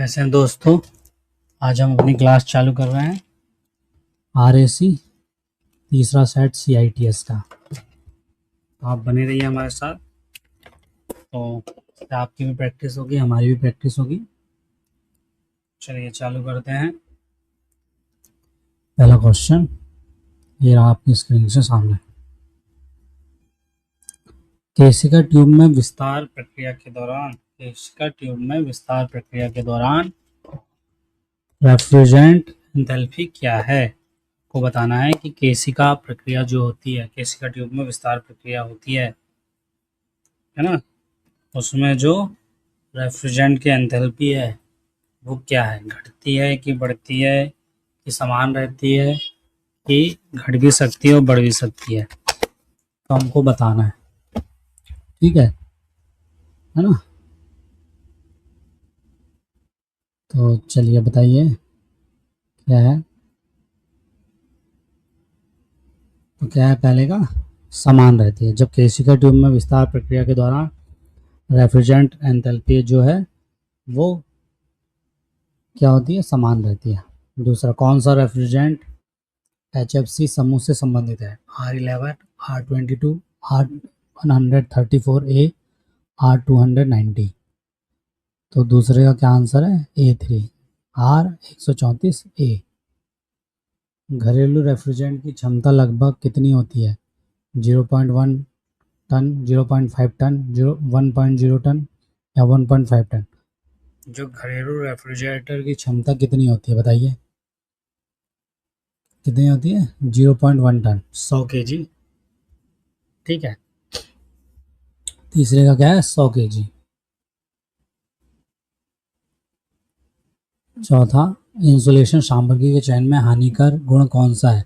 कैसे हैं दोस्तों। आज हम अपनी क्लास चालू कर रहे हैं RAC तीसरा सेट CITS का। तो आप बने रहिए हमारे साथ। तो आपकी भी प्रैक्टिस होगी, हमारी भी प्रैक्टिस होगी। चलिए चालू करते हैं। पहला क्वेश्चन ये रहा आपकी स्क्रीन से सामने। केशिका ट्यूब में विस्तार प्रक्रिया के दौरान रेफ्रिजरेंट एंथैल्पी क्या है। को बताना है कि केशिका प्रक्रिया जो होती है, केशिका ट्यूब में विस्तार प्रक्रिया होती है ना, उसमें जो रेफ्रिजरेंट की एंथैल्पी है वो क्या है, घटती है कि बढ़ती है कि समान रहती है कि घट भी सकती है और बढ़ भी सकती है, तो हमको बताना है। ठीक है ना। तो चलिए बताइए क्या है। तो क्या है पहले का, समान रहती है। जब केशिका ट्यूब में विस्तार प्रक्रिया के दौरान रेफ्रिजरेंट एंथैल्पी जो है वो क्या होती है, समान रहती है। दूसरा, कौन सा रेफ्रिजरेंट HFC समूह से संबंधित है, R11, R22, R134A, R290। तो दूसरे का क्या आंसर है, A3, R134A। घरेलू रेफ्रिजरेंट की क्षमता लगभग कितनी होती है, 0.1 टन, 0.5 टन, 1.0 टन या 1.5 टन। जो घरेलू रेफ्रिजरेटर की क्षमता कितनी होती है बताइए, कितनी होती है, 0.1 टन, 100 kg। ठीक है। तीसरे का क्या है, 100 kg। चौथा, इंसुलेशन सामग्री के चयन में हानिकर गुण कौन सा है,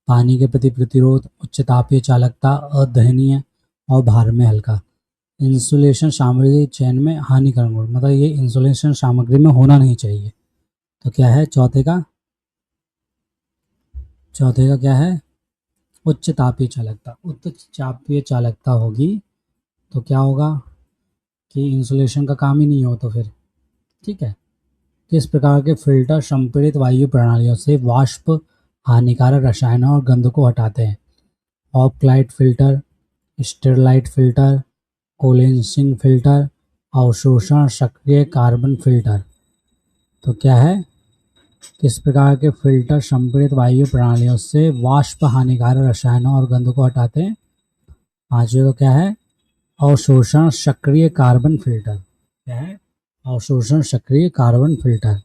पानी के प्रति प्रतिरोध, उच्च तापीय चालकता, अदहनीय और भार में हल्का। इंसुलेशन सामग्री के चयन में हानिकर गुण मतलब ये इंसुलेशन सामग्री में होना नहीं चाहिए। तो क्या है चौथे का क्या है, उच्च तापीय चालकता। उच्च तापीय चालकता होगी तो क्या होगा कि इंसुलेशन का काम ही नहीं हो तो फिर। ठीक है। किस प्रकार के फिल्टर संपीड़ित वायु प्रणालियों से वाष्प, हानिकारक रसायनों और गंध को हटाते हैं, ऑपलाइट फिल्टर, स्टेरलाइट फिल्टर, कोलेंसिंग फिल्टर, अवशोषण सक्रिय कार्बन फिल्टर। तो क्या है, किस प्रकार के फिल्टर संपीड़ित वायु प्रणालियों से वाष्प, हानिकारक रसायनों और गंध को हटाते हैं। पांचवे को क्या है, अवशोषण सक्रिय कार्बन फिल्टर। क्या है, अवशोषण सक्रिय कार्बन फिल्टर।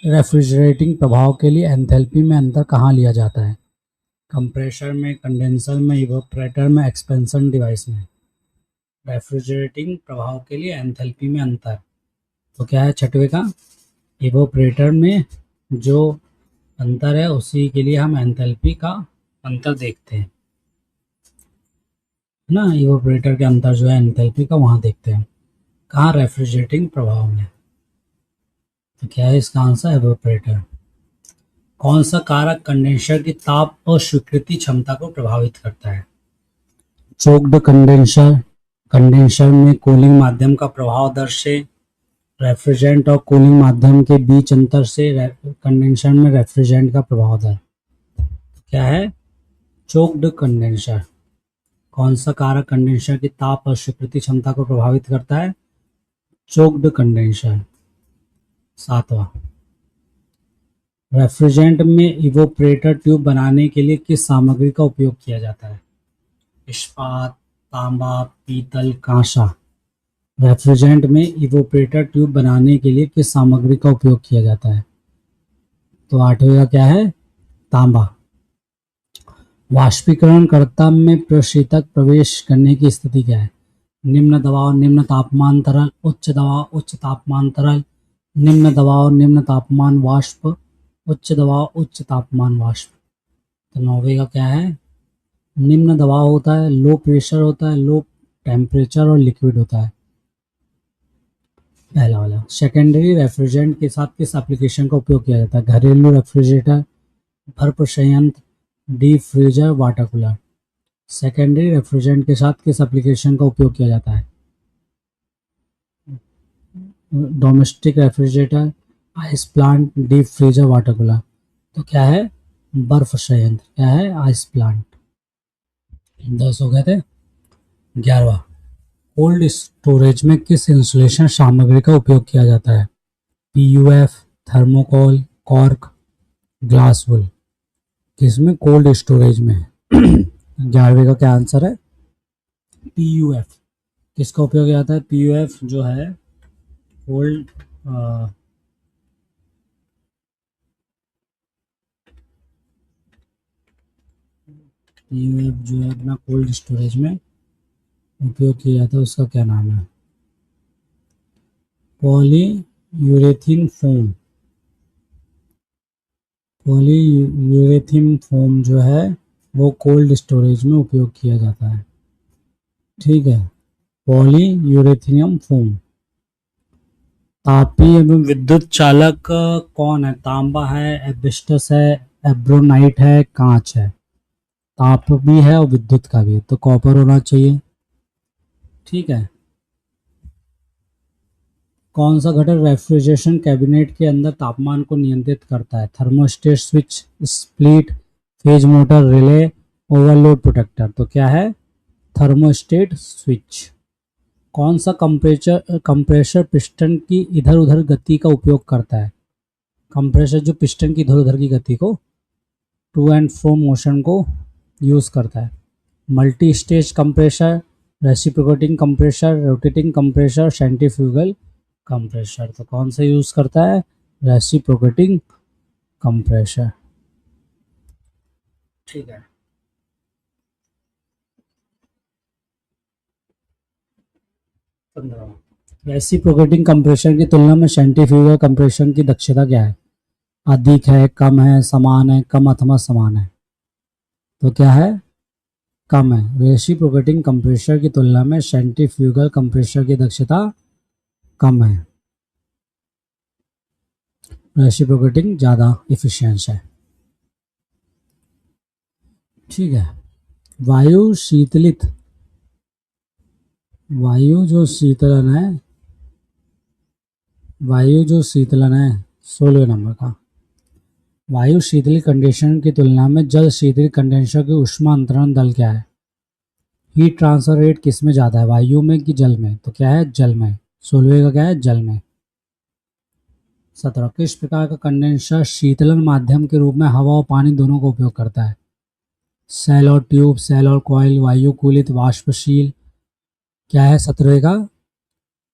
रेफ्रिजरेटिंग प्रभाव के लिए एंथैल्पी में अंतर कहाँ लिया जाता है, कंप्रेसर में, कंडेंसर में, इवोपरेटर में, एक्सपेंशन डिवाइस में। रेफ्रिजरेटिंग प्रभाव के लिए एंथैल्पी में अंतर, तो क्या है छठवें का, इवोपरेटर में जो अंतर है उसी के लिए हम एंथैल्पी का अंतर देखते हैं ना। इवोपरेटर के अंतर जो है एंथैल्पी का वहां देखते हैं, कहाँ, रेफ्रिजरेटिंग प्रभाव में। तो क्या है इसका आंसर, इवोपरेटर। कौन सा कारक कंडेंसर की ताप अस्वीकृति क्षमता को प्रभावित करता है, चोक्ड कंडेंसर, कंडेंसर में कूलिंग माध्यम का प्रभाव दर से, रेफ्रिजरेंट और कूलिंग माध्यम के बीच अंतर से, कंडेंसर में रेफ्रिजरेंट का प्रभाव दर। क्या है, चोक्ड कंडेंसर। कौन सा कारक कंडेंसर की ताप अस्वीकृति क्षमता को प्रभावित करता है, चोक्ड कंडेंसर। सातवां, रेफ्रिजरेंट में इवोपरेटर ट्यूब बनाने के लिए किस सामग्री का उपयोग किया जाता है, इस्पात, तांबा, पीतल, कांसा। रेफ्रिजरेंट में इवोपरेटर ट्यूब बनाने के लिए किस सामग्री का उपयोग किया जाता है, तो आठवें का क्या है, तांबा। वाष्पीकरणकर्ता में प्रशीतक प्रवेश करने की स्थिति क्या है, निम्न दबाव, निम्न तापमान तरल, उच्च दबाव, उच्च तापमान तरल, निम्न दबाव, निम्न तापमान वाष्प, उच्च दबाव, उच्च तापमान वाष्प। तो नौवे का क्या है, निम्न दबाव होता है, लो प्रेशर होता है, लो टेम्परेचर और लिक्विड होता है। पहला वाला। सेकेंडरी रेफ्रिजरेंट के साथ किस एप्लीकेशन का उपयोग किया जाता है, घरेलू रेफ्रिजरेटर, बर्फ संयंत्र, deep freezer, water cooler. Secondary refrigerant के साथ किस एप्लीकेशन का उपयोग किया जाता है, domestic refrigerator, ice plant, deep freezer, water cooler. तो क्या है? बर्फ संयंत्र। क्या है? Ice plant. 10 हो गए थे। 11वां, कोल्ड स्टोरेज में किस इंसुलेशन सामग्री का उपयोग किया जाता है? पीयूएफ, थर्मोकोल, कॉर्क, ग्लास वुल। किसमें? कोल्ड स्टोरेज में। 11वें का क्या आंसर है? पीयूएफ। किसका उपयोग किया जाता है? पीयूएफ जो है कोल्ड पीयूएफ जो है अपना कोल्ड स्टोरेज में उपयोग किया जाता है, उसका क्या नाम है? Polyurethane foam. Polyurethane foam जो है वो कोल्ड स्टोरेज में उपयोग किया जाता है। ठीक है, पॉली यूरेथीनियम फोम। तापीय एवं विद्युत चालक कौन है? तांबा है, एस्बेस्टस है, एब्रोनाइट है, कांच है। ताप भी है और विद्युत का भी है, तो कॉपर होना चाहिए। ठीक है। कौन सा घटक रेफ्रिजरेशन कैबिनेट के अंदर तापमान को नियंत्रित करता है? Thermostat switch, split, phase motor, relay, overload protector. तो क्या है? Thermostat switch. कौन सा कंप्रेसर पिस्टन की इधर उधर गति का उपयोग करता है? कंप्रेसर जो पिस्टन की इधर उधर की गति को, टू एंड फ्रो मोशन को यूज करता है। Multi stage compressor, reciprocating compressor, rotating compressor, centrifugal compressor. तो कौन सा यूज करता है? Reciprocating compressor. ठीक है। रेसिप्रोकेटिंग कंप्रेशन की तुलना में सेंट्रीफ्यूगल कंप्रेशन की दक्षता क्या है? अधिक है, कम है, समान है, कम अथवा समान है। तो क्या है? कम है। रेसिप्रोकेटिंग कंप्रेसर की तुलना में सेंट्रीफ्यूगल कंप्रेसर की दक्षता कम है। रेसिप्रोकेटिंग ज़्यादा इफिशियंस है। ठीक है। वायु शीतलित, वायु जो शीतलन है, वायु जो शीतलन है 16 नंबर का, वायु शीतली कंडीशन की तुलना में जल शीतली कंडेंसर की ऊष्मा अंतरण दल क्या है? हीट ट्रांसफर रेट किस में ज़्यादा है, वायु में कि जल में? तो क्या है? जल में। 16 का क्या है? जल में। 17, किस प्रकार का कंडेंसर शीतलन माध्यम के रूप में हवा और पानी दोनों का उपयोग करता है? सेल और ट्यूब, सेल और कॉइल, वायु कूलित, वाष्पशील। क्या है 17 का?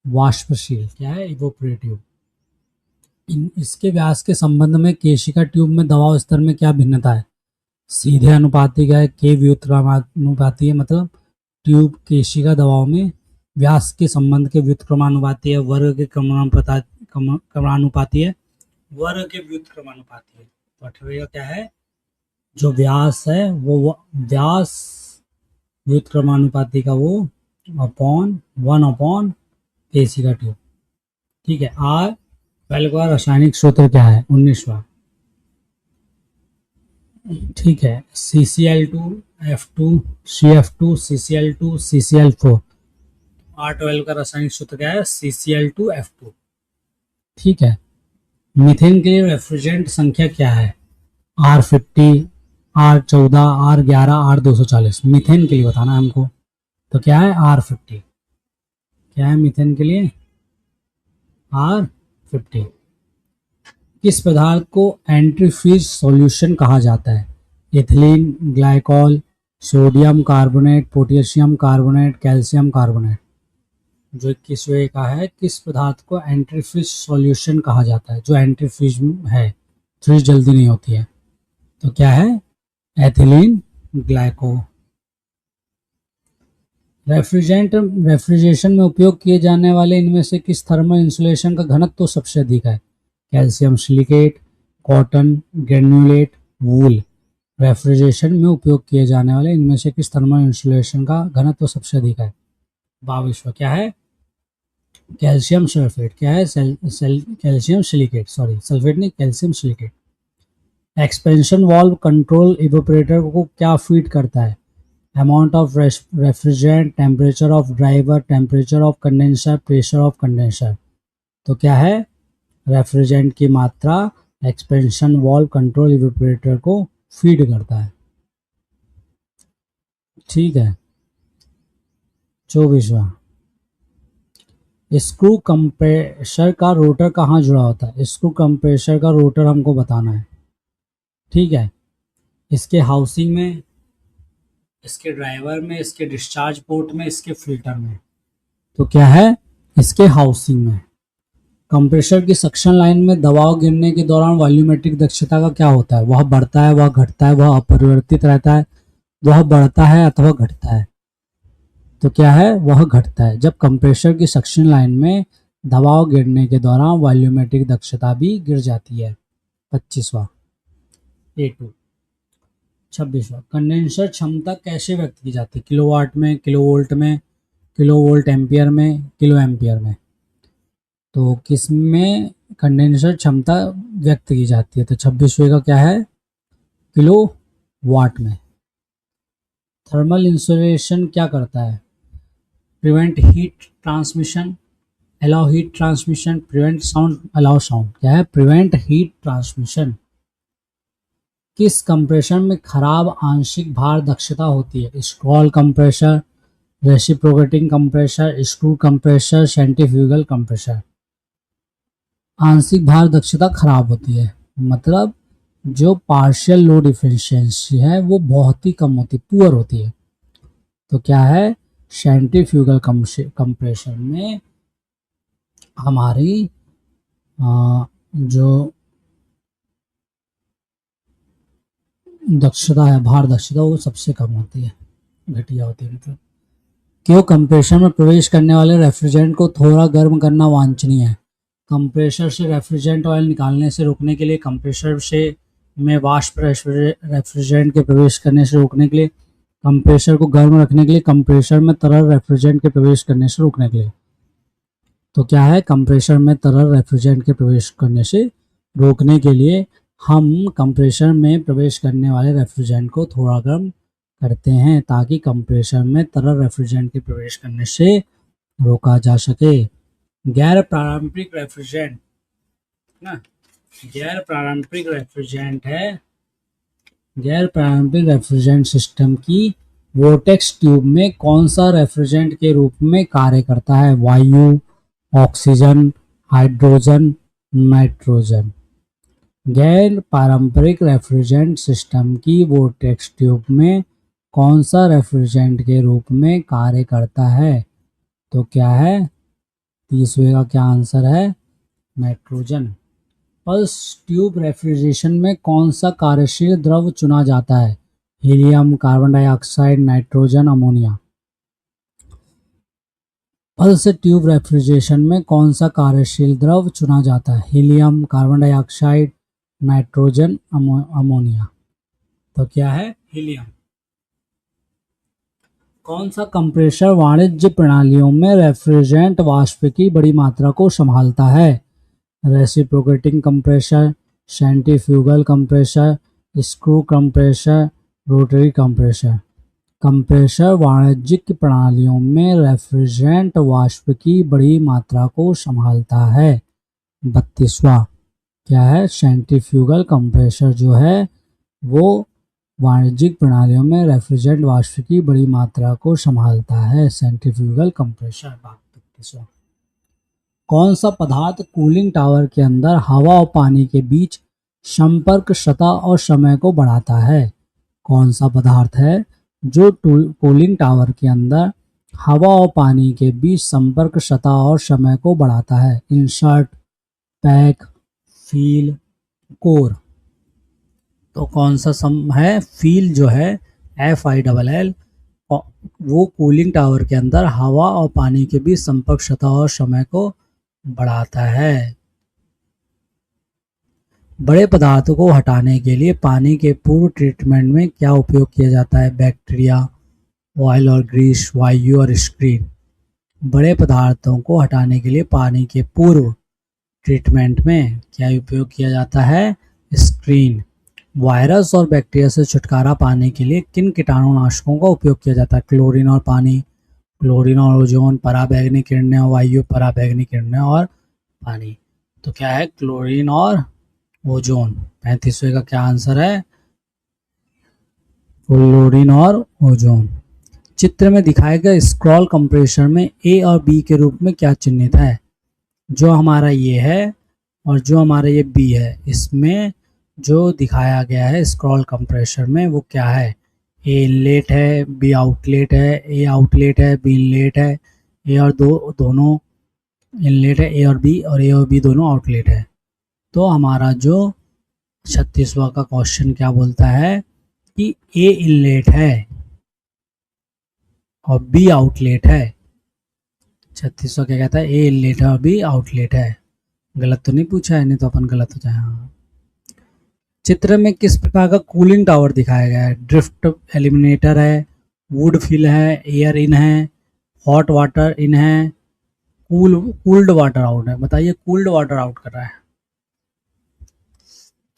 वाष्पशील। क्या है? इवोपरेटिव। इसके व्यास के संबंध में केशिका ट्यूब में दबाव स्तर में क्या भिन्नता है? सीधे अनुपातिक है, के व्युत्क्रमानुपाती है, मतलब ट्यूब केशिका दबाव में व्यास के संबंध के व्युत्क्रमानुपाती है, वर्ग के क्रमानुपाती है, वर्ग के व्युत्क्रमानुपाती है। तो 18 का क्या है? जो व्यास है वो व्यास व्युत्क्रमानुपाती का वो अपॉन 1/, केशिका ट्यूब। ठीक है। आर 12 का रासायनिक सूत्र क्या है? 19वां। ठीक है। CCl2, F2, CF2, CCl2, CCl4। R12 का रासायनिक सूत्र क्या है? CCl2, F2। ठीक है। मीथेन के लिए रेफ्रिजरेंट संख्या क्या है? R50, R14, R11, R240। Methane के लिए बताना है हमको। तो क्या है? R50। क्या है मीथेन के लिए? R50। किस पदार्थ को एंटीफ्रीज सॉल्यूशन कहा जाता है? Ethylene, glycol, sodium carbonate, potassium carbonate, calcium carbonate. जो 21वें का है, किस पदार्थ को एंटीफ्रीज सॉल्यूशन कहा जाता है? जो एंटीफ्रीज है, फ्रीज जल्दी नहीं होती है। तो क्या है? Ethylene glyco. रेफ्रिजरेशन में उपयोग किए जाने वाले इनमें से किस थर्मल इंसुलेशन का घनत्व तो सबसे अधिक है? कैल्शियम सिलिकेट, कॉटन, ग्रेन्युलेट, वूल। रेफ्रिजरेशन में उपयोग किए जाने वाले इनमें से किस थर्मल इंसुलेशन का घनत्व तो सबसे अधिक है? 22वां क्या है? Calcium sulphate. क्या है? कैल्शियम सिलिकेट, सॉरी सल्फेट नहीं, calcium silicate. Expansion valve control evaporator को क्या फीड करता है? Amount of refrigerant, temperature of driver, temperature of condenser, pressure of condenser. तो क्या है, रेफ्रिजरेंट की मात्रा एक्सपेंशन वाल्व कंट्रोल इवेपोरेटर को फीड करता है। ठीक है। 24वां, स्क्रू कंप्रेसर का रोटर कहाँ जुड़ा होता है? स्क्रू कंप्रेसर का रोटर हमको बताना है। ठीक है, इसके हाउसिंग में, इसके ड्राइवर में, इसके डिस्चार्ज पोर्ट में, इसके फिल्टर में। तो क्या है, इसके हाउसिंग में। कंप्रेसर की सक्शन लाइन में दबाव गिरने के दौरान वॉल्यूमेट्रिक दक्षता का क्या होता है? वह बढ़ता है, वह घटता है, वह अपरिवर्तित रहता है, वह बढ़ता है अथवा घटता है? तो क्या है, वह घटता है। जब कंप्रेसर की सक्शन लाइन में दबाव गिरने के दौरान वॉल्यूमेट्रिक दक्षता भी गिर जाती है। 25वां A2। 26वां, कंडेंसर क्षमता कैसे व्यक्त की जाती है? किलोवाट में, किलोवोल्ट में, किलोवोल्ट एम्पियर में, किलो एम्पियर में? तो किस में कंडेंसर क्षमता व्यक्त की जाती है? तो 26वें का क्या है, किलो वाट में। थर्मल इंसुलेशन क्या करता है? Prevent heat transmission, allow heat transmission, prevent sound, allow sound. क्या है, प्रिवेंट हीट ट्रांसमिशन। किस कंप्रेसर में खराब आंशिक भार दक्षता होती है? Scroll compressor, reciprocating compressor, screw compressor, centrifugal compressor. आंशिक भार दक्षता खराब होती है, मतलब जो पार्शियल लोड इफिशियंसी है वो बहुत ही कम होती, पुअर होती है। तो क्या है, सेंट्रीफ्यूगल कंप्रेसर में हमारी जो दक्षता है, भार दक्षता, वो सबसे कम होती है, घटिया होती है मतलब। क्यों कंप्रेसर में प्रवेश करने वाले रेफ्रिजरेंट को थोड़ा गर्म करना वांछनीय है? कंप्रेसर से रेफ्रिजरेंट ऑयल निकालने से रोकने के लिए, कंप्रेसर से में वाष्प रेफ्रिजरेंट के प्रवेश करने से रोकने के लिए, कंप्रेसर को गर्म रखने के लिए, कंप्रेसर में तरल रेफ्रिजरेंट के प्रवेश करने से रोकने के लिए। तो क्या है, कंप्रेसर में तरल रेफ्रिजरेंट के प्रवेश करने से रोकने के लिए हम कंप्रेसर में प्रवेश करने वाले रेफ्रिजरेंट को थोड़ा गर्म करते हैं, ताकि कंप्रेसर में तरल रेफ्रिजरेंट के प्रवेश करने से रोका जा सके। गैर पारंपरिक रेफ्रिजरेंट ना, गैर पारंपरिक रेफ्रिजरेंट है, गैर पारंपरिक रेफ्रिजरेंट सिस्टम की वोर्टेक्स ट्यूब में कौन सा रेफ्रिजरेंट के रूप में कार्य करता है? वायु, ऑक्सीजन, हाइड्रोजन, नाइट्रोजन। गैर पारंपरिक रेफ्रिजरेंट सिस्टम की वोर्टेक्स ट्यूब में कौन सा रेफ्रिजरेंट के रूप में कार्य करता है? तो क्या है, 30वें का क्या आंसर है, नाइट्रोजन। पल्स ट्यूब रेफ्रिजरेशन में कौन सा कार्यशील द्रव चुना जाता है? Helium, carbon dioxide, nitrogen, ammonia. Pulse tube refrigeration में कौन सा कार्यशील द्रव चुना जाता है? Helium, carbon dioxide, nitrogen, ammonia. तो क्या है, हीलियम। कौन सा कंप्रेसर वाणिज्य प्रणालियों में रेफ्रिजरेंट वाष्प की बड़ी मात्रा को संभालता है? Reciprocating compressor, centrifugal compressor, screw compressor, rotary compressor. Compressor वाणिज्यिक प्रणालियों में रेफ्रिजरेंट वाष्प की बड़ी मात्रा को संभालता है। 32वां क्या है, सेंट्रीफ्यूगल कंप्रेसर जो है वो वाणिज्यिक प्रणालियों में रेफ्रिजरेंट वाष्प की बड़ी मात्रा को संभालता है, सेंट्रीफ्यूगल कंप्रेसर। 32वां, कौन सा पदार्थ कूलिंग टावर के अंदर हवा और पानी के बीच संपर्क सतह और समय को बढ़ाता है? कौन सा पदार्थ है जो कूलिंग टावर के अंदर हवा और पानी के बीच संपर्क सतह और समय को बढ़ाता है? Insert, pack, feel, core. तो कौन सा सम है, फील जो है, FILL, वो कूलिंग टावर के अंदर हवा और पानी के बीच संपर्क सतह और समय को बढ़ाता है। बड़े पदार्थों को हटाने के लिए पानी के पूर्व ट्रीटमेंट में क्या उपयोग किया जाता है? बैक्टीरिया, ऑयल और ग्रीस, वायु और स्क्रीन। बड़े पदार्थों को हटाने के लिए पानी के पूर्व ट्रीटमेंट में क्या उपयोग किया जाता है? स्क्रीन। वायरस और बैक्टीरिया से छुटकारा पाने के लिए किन कीटाणुनाशकों का उपयोग किया जाता है? क्लोरीन और पानी, क्लोरीन और ओजोन, पराबैंगनी किरणें और वायु, पराबैंगनी किरणें और पानी। तो क्या है, क्लोरीन और ओजोन। 35वें का क्या आंसर है, क्लोरीन और ओजोन। चित्र में दिखाए गए स्क्रॉल कंप्रेसर में ए और बी के रूप में क्या चिन्हित है। जो हमारा ये है और जो हमारा ये बी है, इसमें जो दिखाया गया है स्क्रॉल कंप्रेसर में वो क्या है, ए इनलेट है, बी आउटलेट है, ए आउटलेट है, बी इनलेट है, ए और दोनों इनलेट है, ए और बी दोनों आउटलेट है। तो हमारा जो 36वां का क्वेश्चन क्या बोलता है कि ए इनलेट है और बी आउटलेट है। 36वां क्या कहता है, ए इनलेट है और बी आउटलेट है। गलत तो नहीं पूछा है, नहीं तो अपन गलत हो जाए। हाँ, चित्र में किस प्रकार का कूलिंग टावर दिखाया गया है। ड्रिफ्ट एलिमिनेटर है, वुड फिल है, एयर इन है, हॉट वाटर इन है, कूल्ड वाटर आउट है। बताइए, कूल्ड वाटर आउट कर रहा है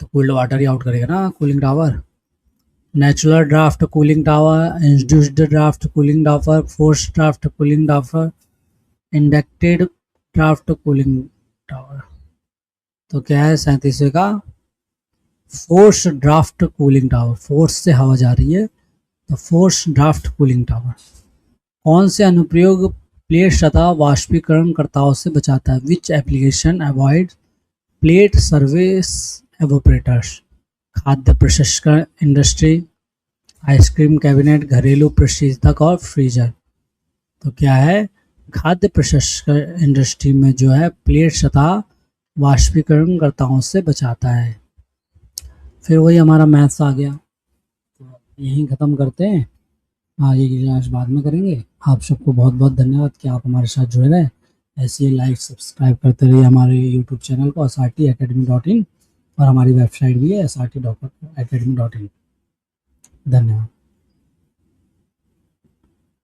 तो कूल्ड वाटर ही आउट करेगा ना cooling tower. Natural draft cooling tower, induced draft cooling tower, force draft cooling tower, inducted draft cooling tower. तो क्या है 37वें का, force draft cooling tower. Force से हवा जा रही है तो फोर्स ड्राफ्ट कूलिंग टावर। कौन से अनुप्रयोग प्लेट सतह वाष्पीकरणकर्ताओं से बचाता है। Which application avoid plate service evaporators. खाद्य प्रसंस्करण इंडस्ट्री, आइसक्रीम कैबिनेट, घरेलू प्रशीतक और फ्रीजर। तो क्या है, खाद्य प्रसंस्करण इंडस्ट्री में जो है प्लेट सतह वाष्पीकरणकर्ताओं से बचाता है। फिर वही हमारा मैथ्स आ गया। तो यहीं ख़त्म करते हैं, आगे की क्लास बाद में करेंगे। आप सबको बहुत बहुत धन्यवाद कि आप हमारे साथ जुड़े रहें। ऐसे ही लाइक सब्सक्राइब करते रहिए हमारे यूट्यूब चैनल को srtacademy.in, और हमारी वेबसाइट भी है srtacademy.in। धन्यवाद।